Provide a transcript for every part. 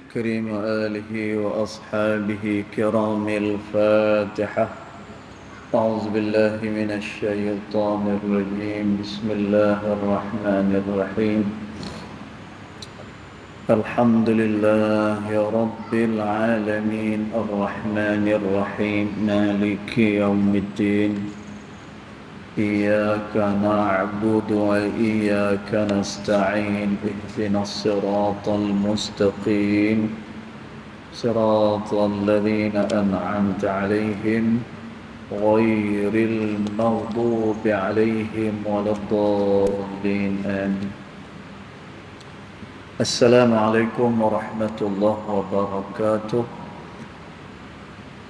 كريم آله وأصحابه كرام الفاتحة. أعوذ بالله من الشيطان الرجيم. بسم الله الرحمن الرحيم. الحمد لله رب العالمين الرحمن الرحيم مالك يوم الدين. إياك نعبد وإياك نستعين. اهدنا الصراط المستقيم صراط الذين أنعمت عليهم غير المغضوب عليهم ولا الضالين آمين. السلام عليكم ورحمة الله وبركاته.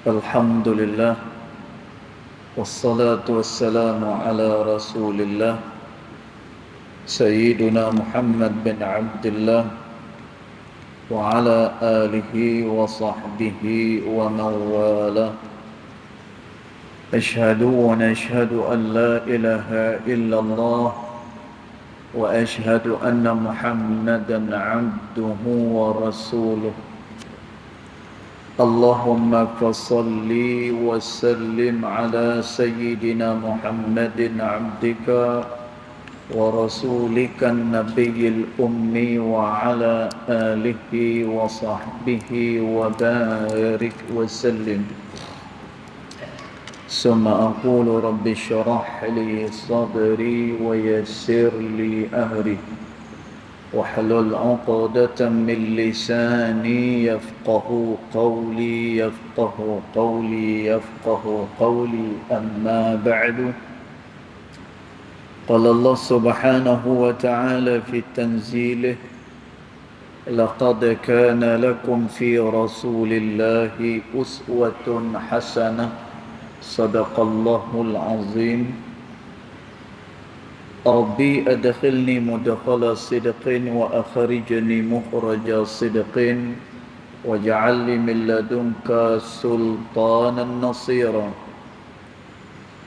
الحمد لله والصلاة والسلام على رسول الله سيدنا محمد بن عبد الله وعلى آله وصحبه ومن والاه. أشهد ونشهد أن لا إله إلا الله وأشهد أن محمدا عبده ورسوله. اللهم فصل وسلم على سيدنا محمد عبدك ورسولك النبي الأمي وعلى آله وصحبه وبارك وسلم. ثم أقول رب اشرح لي صدري ويسر لي أمري واحلل عقدة من لساني يفقه قولي أما بعد. قال الله سبحانه وتعالى في تنزيله: لقد كان لكم في رسول الله أسوة حسنة. صدق الله العظيم. ربي أدخلني مدخل صدق وأخرجني مخرج صدق واجعل لي من لدنك سلطانا نصيرا.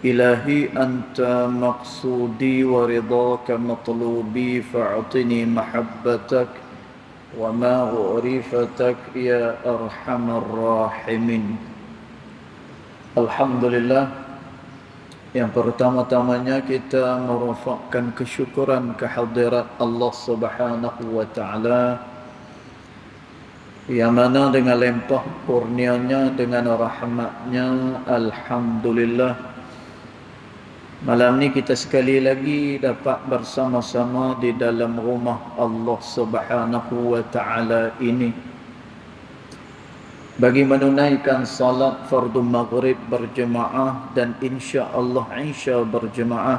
إلهي أنت مقصودي ورضاك مطلوبي فاعطني محبتك ومغفرتك يا أرحم الراحمين. Alhamdulillah, yang pertama-tamanya kita merafakkan kesyukuran kehadirat Allah Subhanahu wa taala yang mana dengan limpah kurnianya, dengan rahmatnya, alhamdulillah malam ni kita sekali lagi dapat bersama-sama di dalam rumah Allah Subhanahu wa taala ini bagi menunaikan salat fardu maghrib berjemaah dan insya-Allah isya berjemaah.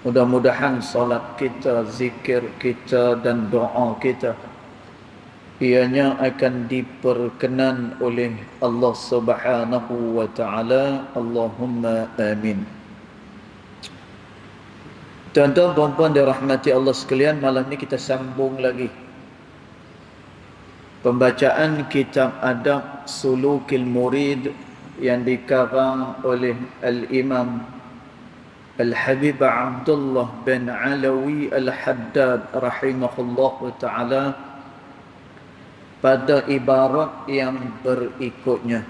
Mudah-mudahan salat kita, zikir kita dan doa kita ianya akan diperkenan oleh Allah Subhanahu wa taala. Allahumma amin. Tuan-tuan dan puan dirahmati Allah sekalian, malam ni kita sambung lagi pembacaan kitab Adab Sulukil Murid yang dikarang oleh Al-Imam Al-Habib Abdullah bin Alawi Al-Haddad rahimahullah ta'ala pada ibarat yang berikutnya.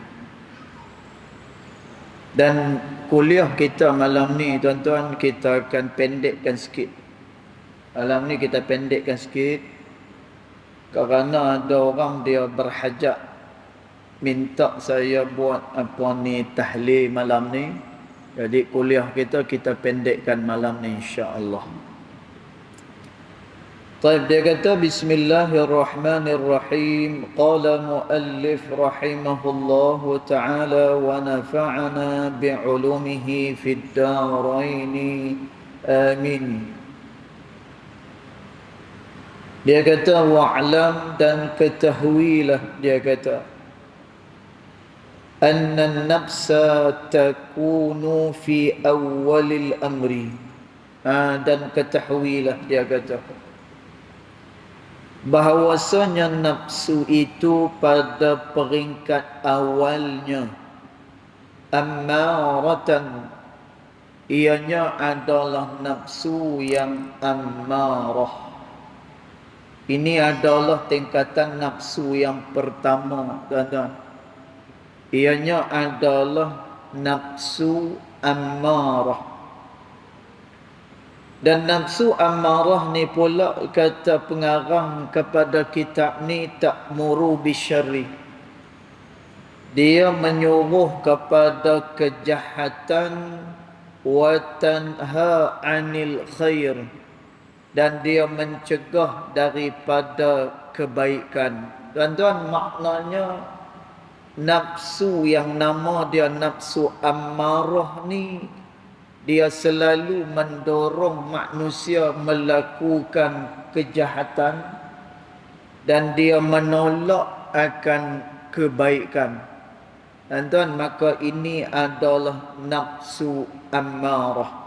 Dan kuliah kita malam ni tuan-tuan kita akan pendekkan sikit. Malam ni kita pendekkan sikit kerana ada orang dia berhajat minta saya buat apa ni tahlil malam ni. Jadi kuliah kita pendekkan malam ni insya-Allah. Baik, dia kata bismillahirrahmanirrahim. Qala muallif rahimahullahu ta'ala wa nafa'ana bi'ulumihi fid darain. Amin. Dia kata wa'lam, dan ketahuilah, dia kata anna nafsa takunu fi awwalil amri. Dan ketahuilah, dia kata bahawasanya nafsu itu pada peringkat awalnya ammaratan, ianya adalah nafsu yang ammarah. Ini adalah tingkatan nafsu yang pertama, tuan-tuan. Ianya adalah nafsu ammarah. Dan nafsu ammarah ni pula kata pengarang kepada kitab ni ta'muru bisyarri. Dia menyuruh kepada kejahatan wa tanha 'anil khair, dan dia mencegah daripada kebaikan. Tuan-tuan, maknanya nafsu yang nama dia nafsu ammarah ni, dia selalu mendorong manusia melakukan kejahatan dan dia menolak akan kebaikan. Tuan-tuan, maka ini adalah nafsu ammarah.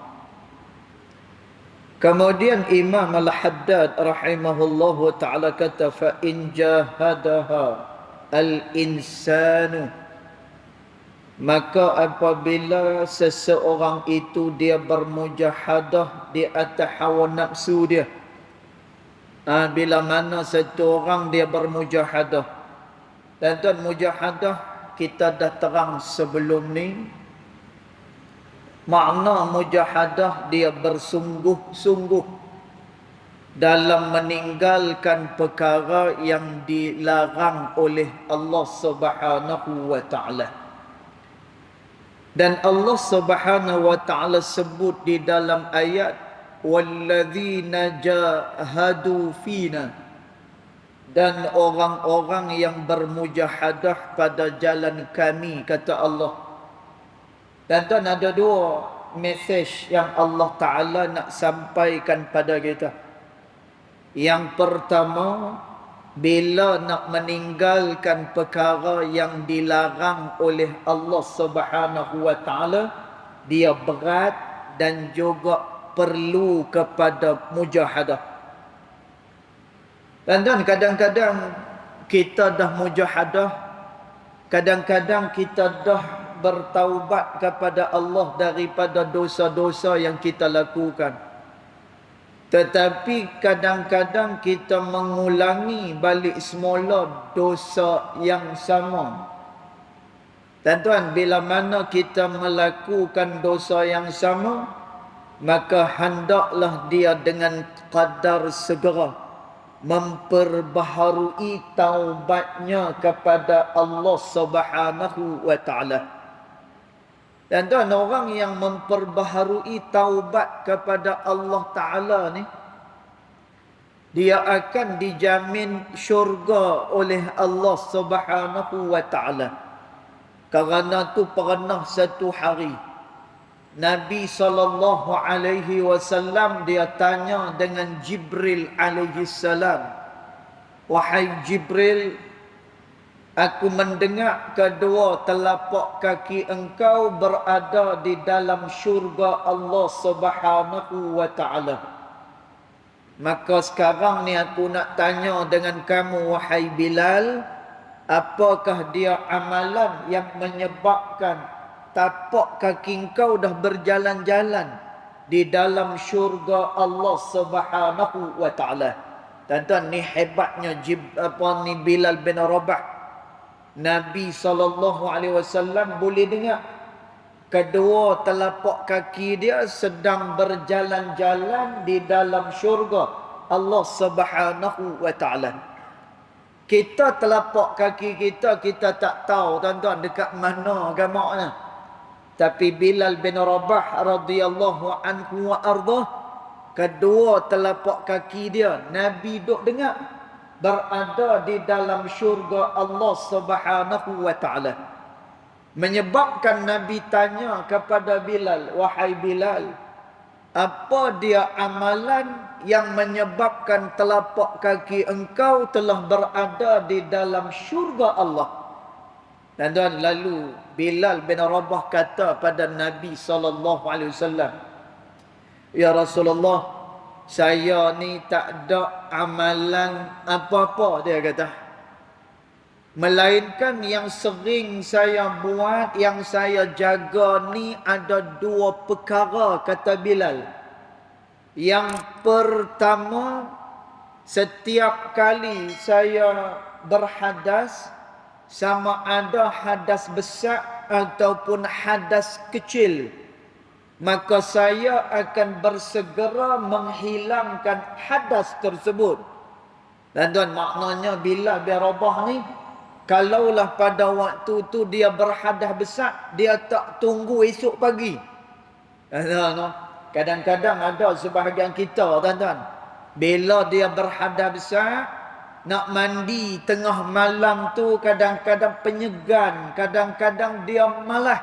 Kemudian Imam Al-Haddad rahimahullahu ta'ala kata, fa in jahadaha al-insanu, maka apabila seseorang itu dia bermujahadah di atas hawa nafsu dia. Bila mana satu orang dia bermujahadah. Dan tuan, mujahadah kita dah terang sebelum ni. Makna mujahadah dia bersungguh-sungguh dalam meninggalkan perkara yang dilarang oleh Allah Subhanahu wa ta'ala. Dan Allah Subhanahu wa ta'ala sebut di dalam ayat, walladzina jahadu fina, dan orang-orang yang bermujahadah pada jalan kami, kata Allah. Dan tuan, ada dua mesej yang Allah Ta'ala nak sampaikan pada kita. Yang pertama, bila nak meninggalkan perkara yang dilarang oleh Allah Subhanahu wa Ta'ala, dia berat dan juga perlu kepada mujahadah. Dan tuan, kadang-kadang kita dah mujahadah, kadang-kadang kita dah bertaubat kepada Allah daripada dosa-dosa yang kita lakukan. Tetapi kadang-kadang kita mengulangi balik semula dosa yang sama. Dan tuan, bila mana kita melakukan dosa yang sama, maka hendaklah dia dengan qadar segera memperbaharui taubatnya kepada Allah Subhanahu wa ta'ala. Dan tuan, orang yang memperbaharui taubat kepada Allah Ta'ala ni, dia akan dijamin syurga oleh Allah Subhanahu wa ta'ala. Kerana tu pernah satu hari Nabi SAW dia tanya dengan Jibril alaihi salam, wahai Jibril, aku mendengar kedua telapak kaki engkau berada di dalam syurga Allah Subhanahu wa ta'ala. Maka sekarang ni aku nak tanya dengan kamu, wahai Bilal, apakah dia amalan yang menyebabkan tapak kaki engkau dah berjalan-jalan di dalam syurga Allah Subhanahu wa ta'ala. Tuan-tuan, ni hebatnya Bilal bin Rabah. Nabi SAW boleh dengar kedua telapak kaki dia sedang berjalan-jalan di dalam syurga Allah Subhanahu wa ta'ala. Kita telapak kaki kita tak tahu, tuan-tuan, dekat mana agaknya. Tapi Bilal bin Rabah radhiyallahu anhu wa ardah, kedua telapak kaki dia Nabi duk dengar berada di dalam syurga Allah Subhanahu wa ta'ala. Menyebabkan Nabi tanya kepada Bilal, wahai Bilal, apa dia amalan yang menyebabkan telapak kaki engkau telah berada di dalam syurga Allah? Dan tuan, lalu Bilal bin Rabah kata pada Nabi SAW, ya Rasulullah, saya ni tak ada amalan apa-apa, dia kata. Melainkan yang sering saya buat, yang saya jaga ni ada dua perkara, kata Bilal. Yang pertama, Setiap kali saya berhadas, sama ada hadas besar ataupun hadas kecil, maka saya akan bersegera menghilangkan hadas tersebut. Dan tuan, maknanya bila berubah ni, kalaulah pada waktu tu dia berhadas besar, dia tak tunggu esok pagi. Kadang-kadang ada sebahagian kita, tuan-tuan, bila dia berhadas besar, nak mandi tengah malam tu kadang-kadang penyegan, kadang-kadang dia malas.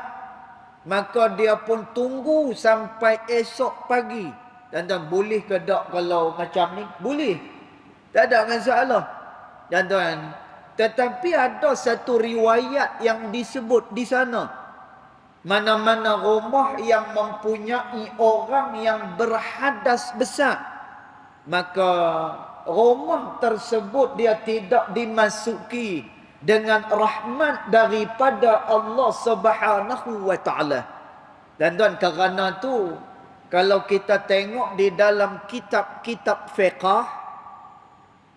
Maka dia pun tunggu sampai esok pagi. Tuan-tuan, boleh ke tak kalau macam ni? Boleh. Tak ada masalah. Tuan-tuan, tetapi ada satu riwayat yang disebut di sana. Mana-mana rumah yang mempunyai orang yang berhadas besar, maka rumah tersebut dia tidak dimasuki dengan rahmat daripada Allah Subhanahu wa taala. Dan tuan, kerana tu kalau kita tengok di dalam kitab-kitab fiqh,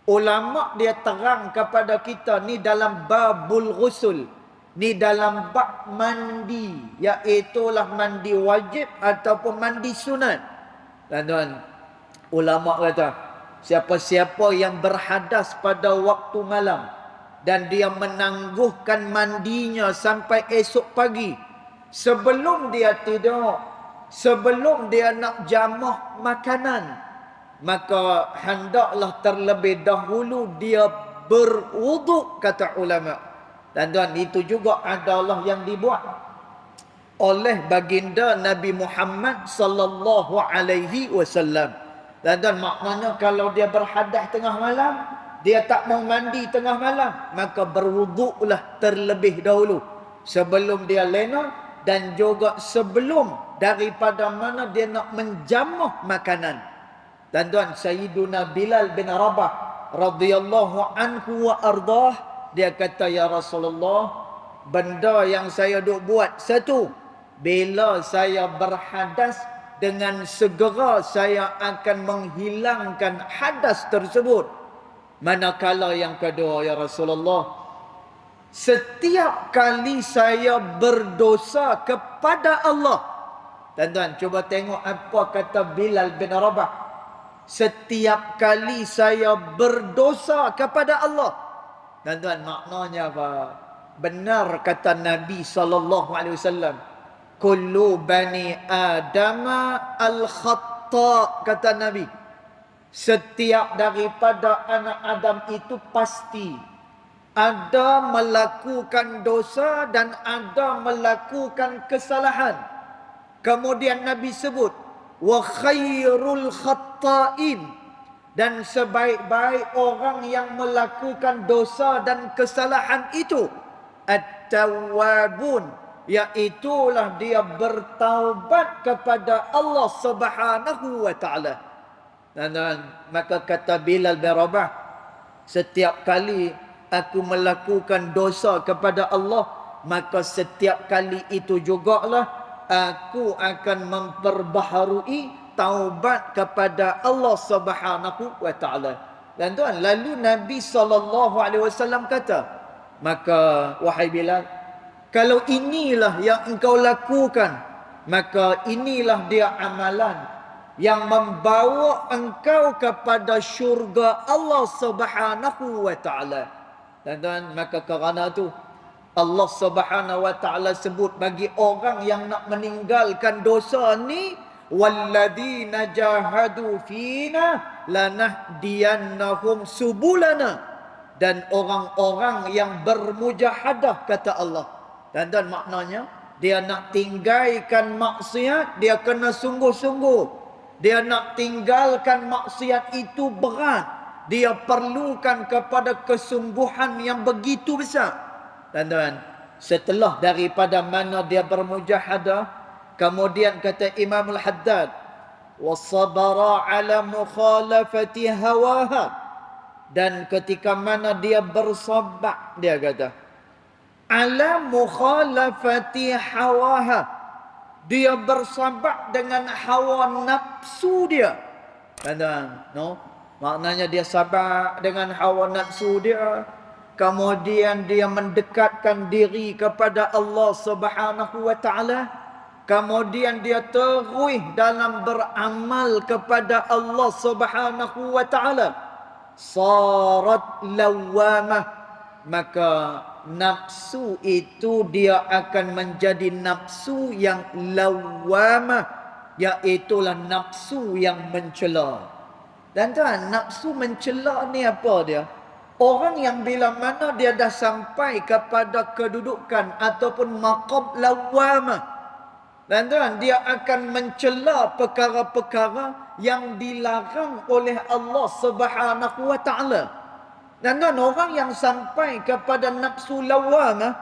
ulama dia terang kepada kita ni dalam babul ghusl, ni dalam bab mandi, iaitulah mandi wajib ataupun mandi sunat. Dan tuan, ulama kata, siapa-siapa yang berhadas pada waktu malam dan dia menangguhkan mandinya sampai esok pagi, sebelum dia tidur, sebelum dia nak jamah makanan, maka hendaklah terlebih dahulu dia berwuduk, kata ulama. Dan tuan, itu juga adalah yang dibuat oleh baginda Nabi Muhammad sallallahu alaihi wasallam. Dan maknanya kalau dia berhadas tengah malam, dia tak mau mandi tengah malam, maka berwuduklah terlebih dahulu sebelum dia lena, dan juga sebelum daripada mana dia nak menjamah makanan. Dan tuan, Sayyiduna Bilal bin Rabah radhiyallahu anhu wa ardah, dia kata, ya Rasulullah, benda yang saya duk buat satu, bila saya berhadas, dengan segera saya akan menghilangkan hadas tersebut. Manakala yang kedua, ya Rasulullah, setiap kali saya berdosa kepada Allah. Tuan-tuan, cuba tengok apa kata Bilal bin Rabah. Setiap kali saya berdosa kepada Allah. Tuan-tuan, maknanya apa? Benar kata Nabi SAW, kullu bani adama al-khata', kata Nabi. Setiap daripada anak Adam itu pasti ada melakukan dosa dan ada melakukan kesalahan. Kemudian Nabi sebut, wa khairul khatta'in, dan sebaik-baik orang yang melakukan dosa dan kesalahan itu at-tawwabun, iaitulah dia bertaubat kepada Allah Subhanahu wa taala. Dan maka kata Bilal bin Rabah, setiap kali aku melakukan dosa kepada Allah, maka setiap kali itu jugalah aku akan memperbaharui taubat kepada Allah Subhanahu wa taala. Dan tuan, lalu Nabi SAW kata, maka wahai Bilal, kalau inilah yang engkau lakukan, maka inilah dia amalan yang membawa engkau kepada syurga Allah Subhanahu wa taala. Dan maka kerana itu Allah Subhanahu wa taala sebut bagi orang yang nak meninggalkan dosa ni, walladzina jahadu fina lanahdiyannahum subulana, dan orang-orang yang bermujahadah, kata Allah. Dan maknanya, dia nak tinggalkan maksiat, dia kena sungguh-sungguh. Dia nak tinggalkan maksiat itu berat, dia perlukan kepada kesungguhan yang begitu besar. Dan setelah daripada mana dia bermujahadah, kemudian kata Imam Al-Haddad, wasabara ala mukhalafati hawaha, dan ketika mana dia bersabar, dia kata ala mukhalafati hawaha, dia bersabar dengan hawa nafsu dia. No? Maknanya dia sabar dengan hawa nafsu dia. Kemudian dia mendekatkan diri kepada Allah Subhanahu wa taala. Kemudian dia terus dalam beramal kepada Allah Subhanahu wa taala. Sarat lawamah, maka nafsu itu dia akan menjadi nafsu yang lawamah, iaitulah nafsu yang mencela. Dan tuan, nafsu mencela ni apa dia? Orang yang bila mana dia dah sampai kepada kedudukan ataupun maqam lawamah, dan tuan, dia akan mencela perkara-perkara yang dilarang oleh Allah Subhanahu wa taala. Dan tuan, orang yang sampai kepada nafsu lawamah,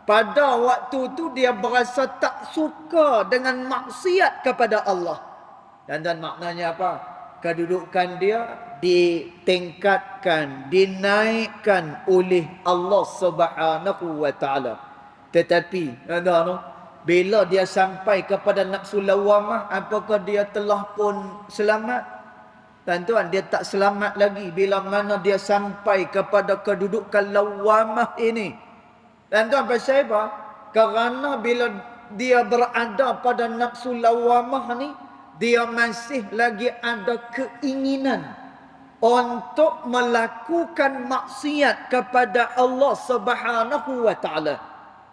pada waktu tu dia berasa tak suka dengan maksiat kepada Allah. Dan tuan, maknanya apa? Kedudukan dia ditingkatkan, dinaikkan oleh Allah Subhanahu wa taala. Tetapi bila dia sampai kepada nafsu lawamah, apakah dia telah pun selamat? Tuan-tuan, dia tak selamat lagi bila mana dia sampai kepada kedudukan lawamah ini. Tuan-tuan, pasal apa? Kerana bila dia berada pada nafsu lawamah ni, dia masih lagi ada keinginan untuk melakukan maksiat kepada Allah Subhanahu wa taala.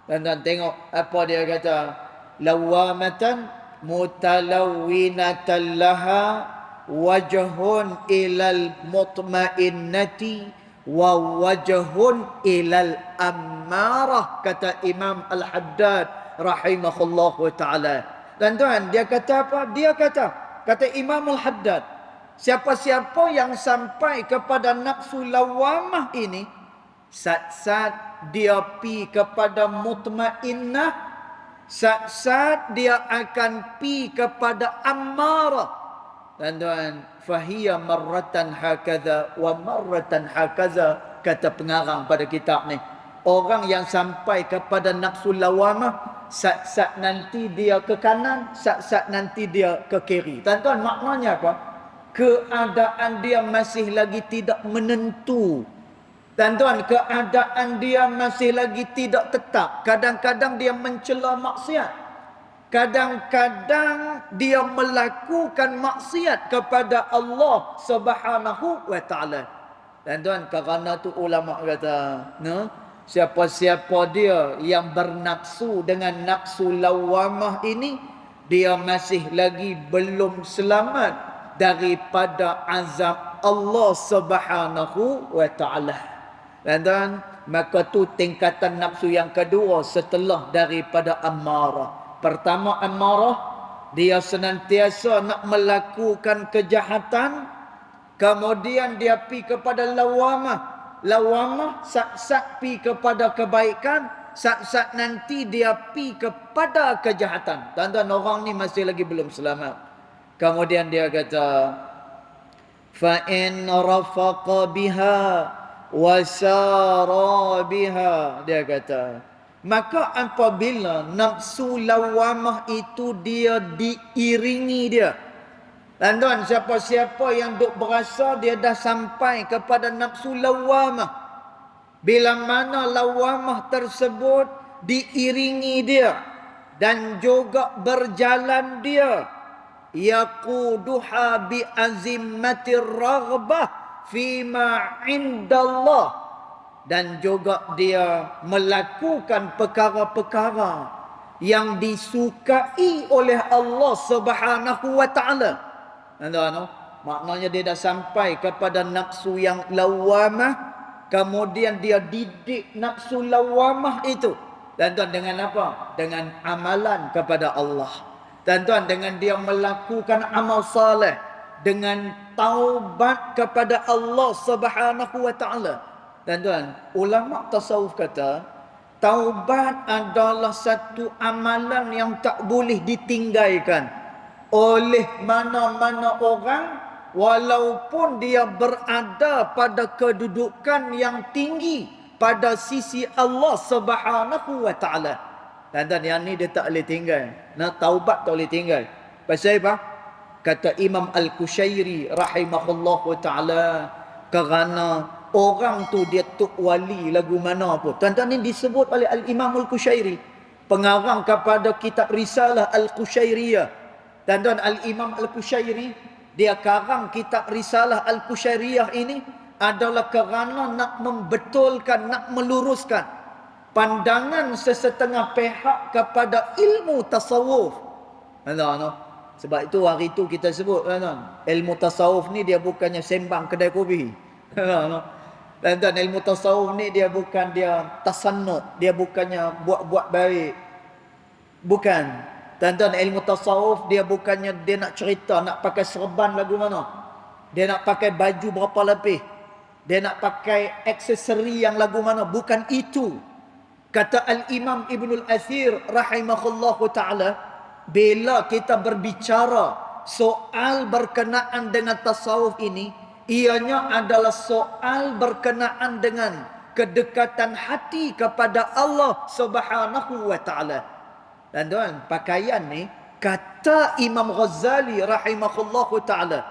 Dan tengok apa dia kata, lawamatan mutalawwinatan laha wajhun ilal mutmainnati wa wajhun ilal ammarah, kata Imam Al-Haddad rahimahullahu taala. Dan tuan, dia kata apa? Dia kata Imam Al-Haddad, siapa-siapa yang sampai kepada nafsu lawamah ini, sat-sat dia pi kepada mutmainnah, sat-sat dia akan pi kepada ammarah. Dan tuan, fahiya marratan hakaza wa marratan hakaza, kata pengarang pada kitab ni. Orang yang sampai kepada nafsu lawamah, sat-sat nanti dia ke kanan, sat-sat nanti dia ke kiri. Tuan-tuan, maknanya apa? Keadaan dia masih lagi tidak menentu. Tuan-tuan, keadaan dia masih lagi tidak tetap. Kadang-kadang dia mencela maksiat. Kadang-kadang dia melakukan maksiat kepada Allah Subhanahu wa taala. Tuan-tuan, kerana tu ulama kata, siapa-siapa dia yang bernafsu dengan nafsu lawamah ini, dia masih lagi belum selamat daripada azab Allah Subhanahu wa taala. Dan maka tu tingkatan nafsu yang kedua setelah daripada ammarah. Pertama ammarah, dia senantiasa nak melakukan kejahatan, kemudian dia pi kepada lawamah. Lawamah sat-sat pi kepada kebaikan, sat-sat nanti dia pi kepada kejahatan. Tuan-tuan, orang ni masih lagi belum selamat. Kemudian dia kata, fa in rafaqa biha wa sara biha, dia kata, maka apabila nafsu lawamah itu dia diiringi dia. Dan tuan, siapa-siapa yang duk berasa dia dah sampai kepada nafsu lawamah, bila mana lawamah tersebut diiringi dia dan juga berjalan dia, yaquduha bi azimmatir raghbah fima indallah, dan juga dia melakukan perkara-perkara yang disukai oleh Allah Subhanahu wa taala. Maknanya dia dah sampai kepada nafsu yang lawamah, kemudian dia didik nafsu lawamah itu. Dan tuan, dengan apa? Dengan amalan kepada Allah. Dan tuan, dengan dia melakukan amal saleh, dengan taubat kepada Allah Subhanahu wa taala. Dan tuan, ulama tasawuf kata, taubat adalah satu amalan yang tak boleh ditinggalkan oleh mana-mana orang, walaupun dia berada pada kedudukan yang tinggi pada sisi Allah Subhanahu wa taala. Dan yang ni dia tak boleh tinggal. Taubat tak boleh tinggal. Pasal apa? Kata Imam Al-Qushairi rahimahullahu ta'ala, kerana orang tu dia tok wali lagu mana pun. Tuan-tuan, ni disebut oleh Al-Imam Al-Qushairi, pengarang kepada kitab Risalah Al-Qushairiyah. Tuan-tuan, Al-Imam Al-Qushairi dia karang kitab Risalah Al-Qushairiyah ini adalah kerana nak membetulkan, nak meluruskan pandangan sesetengah pihak kepada ilmu tasawuf. Sebab itu hari itu kita sebut, ilmu tasawuf ni dia bukannya sembang kedai kopi. Dan ilmu tasawuf ni dia bukan dia tasannud, dia bukannya buat-buat baik. Bukan. Dan ilmu tasawuf dia bukannya dia nak cerita nak pakai serban lagu mana, dia nak pakai baju berapa lapis, dia nak pakai aksesori yang lagu mana. Bukan itu. Kata Al-Imam Ibnul Athir rahimahullahu ta'ala, bila kita berbicara soal berkenaan dengan tasawuf ini, ianya adalah soal berkenaan dengan kedekatan hati kepada Allah Subhanahu wa ta'ala. Dan tuan, pakaian ni kata Imam Ghazali rahimahullahu ta'ala.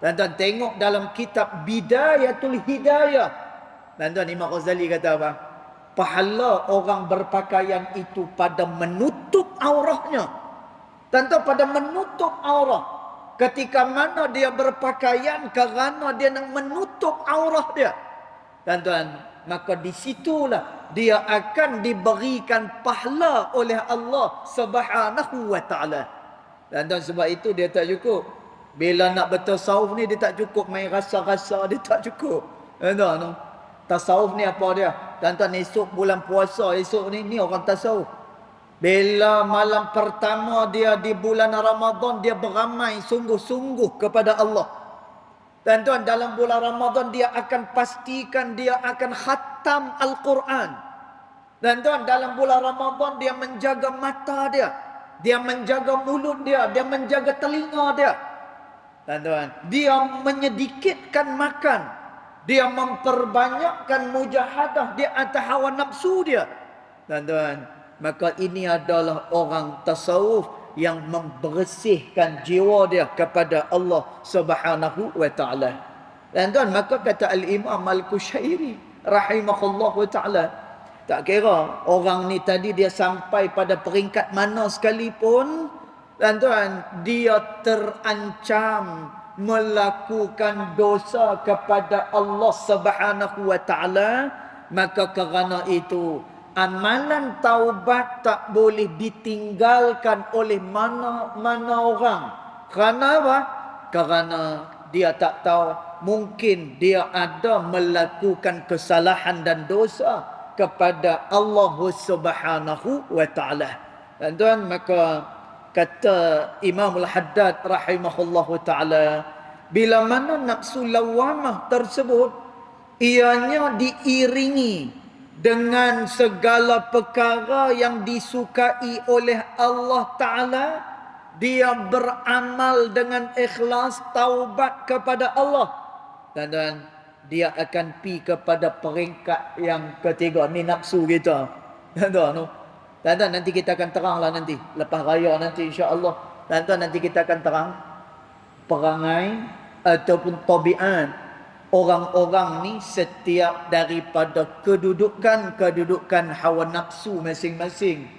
Dan tuan tengok dalam kitab Bidayatul Hidayah. Dan tuan, Imam Ghazali kata apa? Pahala orang berpakaian itu pada menutup aurahnya. Dan tuan, pada menutup aurah. Ketika mana dia berpakaian kerana dia nak menutup aurah dia. Dan tuan, maka disitulah dia akan diberikan pahala oleh Allah Subhanahu wa ta'ala. Dan tuan, sebab itu dia tak cukup. Bila nak bertasawuf ni dia tak cukup main rasa-rasa, dia tak cukup. Tuan, tasawuf ni apa dia? Dan tuan, esok bulan puasa, esok ni orang tasawuf. Bila malam pertama dia di bulan Ramadan, dia beramai sungguh-sungguh kepada Allah. Dan tuan, dalam bulan Ramadan dia akan pastikan dia akan khatam Al-Quran. Dan tuan, dalam bulan Ramadan dia menjaga mata dia, dia menjaga mulut dia menjaga telinga dia. Dan tuan, dia menyedikitkan makan, dia memperbanyakkan mujahadah di atas hawa nafsu dia. Dan tuan, maka ini adalah orang tasawuf yang membersihkan jiwa dia kepada Allah Subhanahu wa ta'ala. Dan tuan, maka kata Al-Imam Al-Qushairi rahimahullahu ta'ala, tak kira orang ni tadi dia sampai pada peringkat mana sekalipun, dan tuan, dia terancam melakukan dosa kepada Allah Subhanahu wa ta'ala. Maka kerana itu amalan taubat tak boleh ditinggalkan oleh mana-mana orang. Kerana apa? Kerana dia tak tahu, mungkin dia ada melakukan kesalahan dan dosa kepada Allah Subhanahu wa ta'ala. Dan tuan, maka kata Imam Al-Haddad rahimahullahu ta'ala, bila mana nafsu lawamah tersebut ianya diiringi dengan segala perkara yang disukai oleh Allah Ta'ala, dia beramal dengan ikhlas taubat kepada Allah, dan dia akan pi kepada peringkat yang ketiga. Ni nafsu kita. Dan nanti kita akan teranglah nanti lepas raya nanti insya-Allah. Dan nanti kita akan terang perangai ataupun tabiat orang-orang ni setiap daripada kedudukan hawa nafsu masing-masing.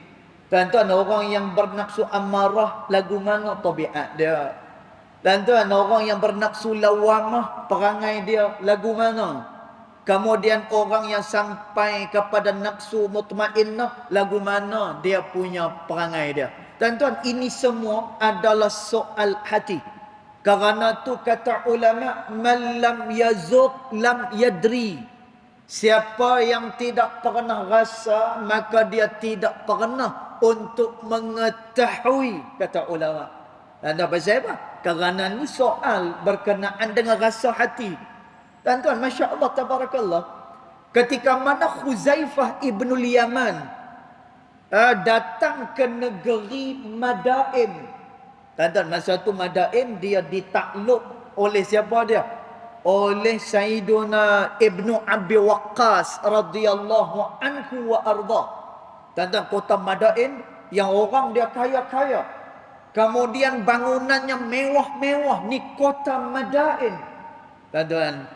Tuan-tuan, orang yang bernafsu amarah lagu mana tabiat dia? Dan tuan, orang yang bernafsu lawamah perangai dia lagu mana? Kemudian orang yang sampai kepada nafsu mutmainnah lagu mana dia punya perangai dia? Tuan-tuan, ini semua adalah soal hati. Kerana tu kata ulama, man lam yazuq lam yadri. Siapa yang tidak pernah rasa, maka dia tidak pernah untuk mengetahui, kata ulama. Dan pasal apa? Kerana ni soal berkenaan dengan rasa hati. Dan tuan, Masya Allah, Tabarakallah, ketika mana Khuzaifah ibnul Yaman datang ke negeri Madain. Dan masa tu Madain dia ditakluk oleh siapa dia? Oleh Sayyiduna Ibnu Abi Waqqas radhiyallahu anhu wa arda. Dan kota Madain yang orang dia kaya-kaya. Kemudian bangunannya mewah-mewah. Ni kota Madain. Tuan-tuan,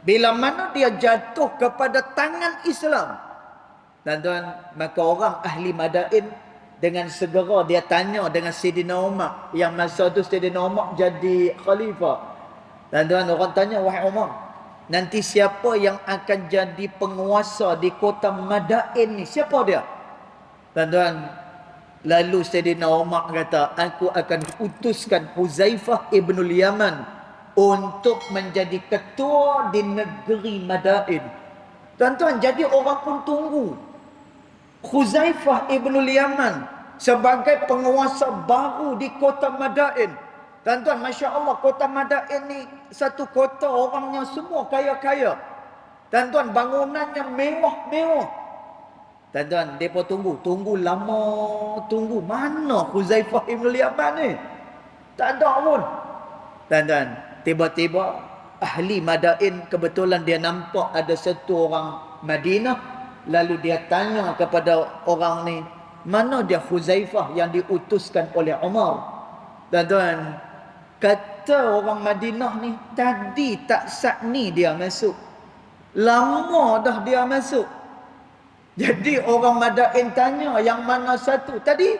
bila mana dia jatuh kepada tangan Islam, tuan-tuan, maka orang ahli Madain dengan segera dia tanya dengan Sayyidina Umar, yang masa tu Sayyidina Umar jadi khalifah. Tuan-tuan, orang tanya, wahai Umar, nanti siapa yang akan jadi penguasa di kota Madain ni? Siapa dia? Tuan-tuan, lalu Sayyidina Umar kata, aku akan utuskan Huzaifah ibnul Yaman untuk menjadi ketua di negeri Madain. Tuan-tuan, jadi orang pun tunggu Huzaifah ibnul Yaman sebagai penguasa baru di kota Madain. Tuan-tuan, Masya Allah, kota Madain ni satu kota orangnya semua kaya-kaya. Tuan-tuan, bangunannya mewah-mewah. Tuan-tuan, mereka tunggu lama, tunggu mana Huzaifah ibn Yaman ni? Tak ada pun. Tuan-tuan, tiba-tiba ahli Madain kebetulan dia nampak ada satu orang Madinah, lalu dia tanya kepada orang ni, mana dia Huzaifah yang diutuskan oleh Umar? Tuan-tuan, kata orang Madinah ni, tadi tak saat ni dia masuk. Lama dah dia masuk. Jadi orang Madain tanya, yang mana satu? Tadi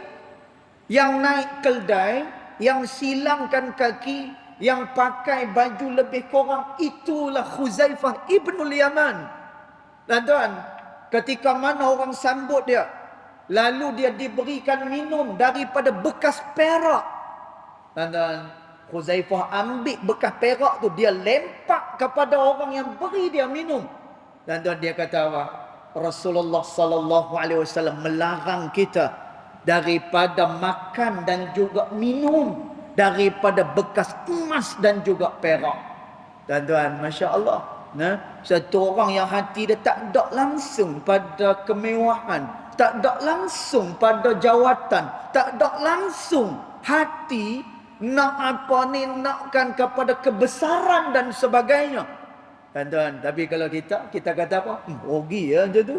yang naik keldai, yang silangkan kaki, yang pakai baju lebih kurang, itulah Huzaifah ibnul Yaman. Tuan-tuan, ketika mana orang sambut dia, lalu dia diberikan minum daripada bekas perak. Tuan-tuan, Huzaifah ambil bekas perak tu, dia lempak kepada orang yang beri dia minum. Tuan-tuan, dia kata apa? Rasulullah sallallahu alaihi wasallam melarang kita daripada makan dan juga minum daripada bekas emas dan juga perak. Tuan-tuan, Masya-Allah, satu orang yang hati dia tak ada langsung pada kemewahan, tak ada langsung pada jawatan, tak ada langsung hati nak apa ni, nakkan kepada kebesaran dan sebagainya. Tuan-tuan, tapi kalau kita kata apa? Rugi ya macam tu.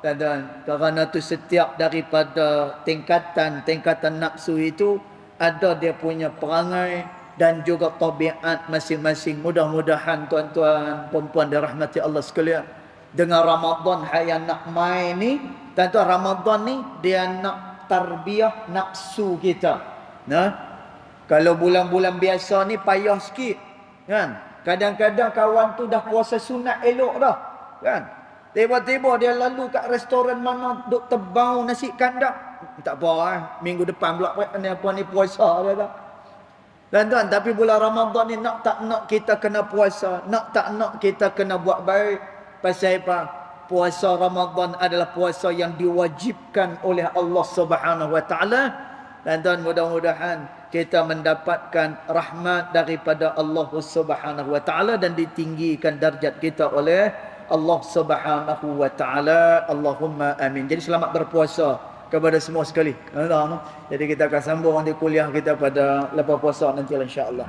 Tuan-tuan, kerana tu setiap daripada tingkatan nafsu itu ada dia punya perangai dan juga tabiat masing-masing. Mudah-mudahan tuan-tuan, puan-puan dirahmati Allah sekalian, dengan Ramadan yang nak main ni, tuan-tuan, Ramadan ni dia nak tarbiyah nafsu kita. Kalau bulan-bulan biasa ni payah sikit, kan? Kadang-kadang kawan tu dah puasa sunat elok dah, kan? Tiba-tiba dia lalu kat restoran mana duk tebau nasi kandar. Tak apa, minggu depan pula apa ni puasa dia tak. Tuan-tuan, tapi bulan Ramadan ni nak tak nak kita kena puasa, nak tak nak kita kena buat baik. Pasal apa? Puasa Ramadan adalah puasa yang diwajibkan oleh Allah Subhanahu Wa Taala. Tuan-tuan, mudah-mudahan kita mendapatkan rahmat daripada Allah Subhanahu Wa Taala dan ditinggikan darjat kita oleh Allah Subhanahu Wa Taala. Allahumma amin. Jadi selamat berpuasa kepada semua sekali. Jadi kita akan sambung nanti kuliah kita pada lepas puasa nanti insya-Allah.